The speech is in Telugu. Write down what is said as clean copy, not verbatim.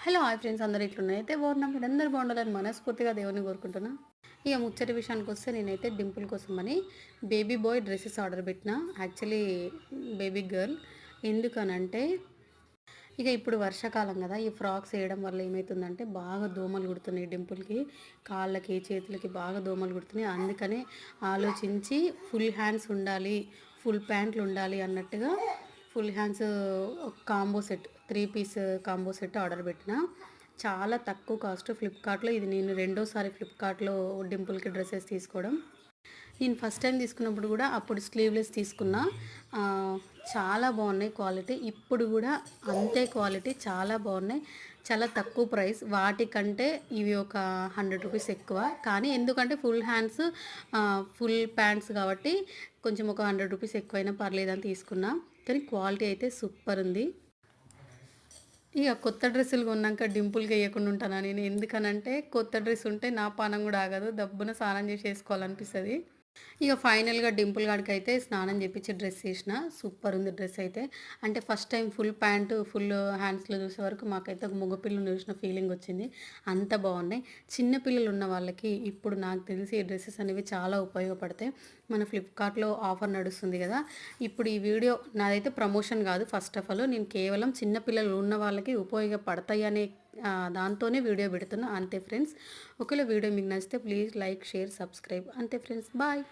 హలో హాయ్ ఫ్రెండ్స్, అందరూ ఇట్లున్నాయి అయితే బాగున్నాం. మీరందరూ బాగుండాలని మనస్ఫూర్తిగా దేవుని కోరుకుంటున్నా. ఇక ముచ్చటి విషయానికి వస్తే నేనైతే డింపుల్ కోసమని బేబీ బాయ్ డ్రెస్సెస్ ఆర్డర్ పెట్టిన. Actually baby girl. ఎందుకనంటే ఇక ఇప్పుడు వర్షాకాలం కదా, ఈ ఫ్రాక్స్ వేయడం వల్ల ఏమవుతుందంటే బాగా దోమలు కుడుతున్నాయి డింపుల్కి, కాళ్ళకి చేతులకి బాగా దోమలు కుడుతున్నాయి. అందుకనే ఆలోచించి ఫుల్ హ్యాండ్స్ ఉండాలి, ఫుల్ ప్యాంట్లు ఉండాలి అన్నట్టుగా full hands combo set 3 piece combo set order పెట్టిన. చాలా తక్కువ కాస్ట్ ఫ్లిప్కార్ట్లో. ఇది నేను రెండోసారి ఫ్లిప్కార్ట్లో డింపుల్కి డ్రెస్సెస్ తీసుకోవడం. నేను ఫస్ట్ టైం తీసుకున్నప్పుడు కూడా అప్పుడు స్లీవ్లెస్ తీసుకున్నా. ఆ, చాలా బాగున్నాయి క్వాలిటీ. ఇప్పుడు కూడా అంతే క్వాలిటీ, చాలా బాగున్నాయి. చాలా తక్కువ ప్రైస్. వాటికంటే ఇవి ఒక 100 రూపీస్ ఎక్కువ. కానీ ఎందుకంటే ఫుల్ హ్యాండ్స్ ఫుల్ ప్యాంట్స్ కాబట్టి కొంచెం ఒక 100 రూపీస్ ఎక్కువైనా పర్లేదని తీసుకున్నా. కానీ క్వాలిటీ అయితే సూపర్ ఉంది. ఇక కొత్త డ్రెస్సులు కొన్నాక డింపుల్కి వేయకుండా ఉంటానా నేను? ఎందుకనంటే కొత్త డ్రెస్ ఉంటే నా పానం కూడా ఆగదు, దబ్బున స్నానం చేసి వేసుకోవాలనిపిస్తుంది. ఇక ఫైనల్గా డింపుల్ గాడికి అయితే స్నానం చేపించి డ్రెస్ వేసిన. సూపర్ ఉంది డ్రెస్ అయితే. అంటే first time full pant full హ్యాండ్స్లో చూసే వరకు మాకైతే ఒక మగపిల్లలు చూసిన ఫీలింగ్ వచ్చింది. అంత బాగున్నాయి. చిన్నపిల్లలు ఉన్న వాళ్ళకి ఇప్పుడు నాకు తెలిసి ఈ డ్రెస్సెస్ అనేవి చాలా ఉపయోగపడతాయి. మన ఫ్లిప్కార్ట్లో ఆఫర్ నడుస్తుంది కదా. ఇప్పుడు ఈ వీడియో నాదైతే ప్రమోషన్ కాదు. ఫస్ట్ ఆఫ్ ఆల్ నేను కేవలం చిన్నపిల్లలు ఉన్న వాళ్ళకి ఉపయోగపడతాయి అనే దాంతోనే వీడియో పెడుతున్నా. అంతే ఫ్రెండ్స్. ఒకవేళ వీడియో మీకు నచ్చితే ప్లీజ్ లైక్, షేర్, సబ్స్క్రైబ్. అంతే ఫ్రెండ్స్, బాయ్.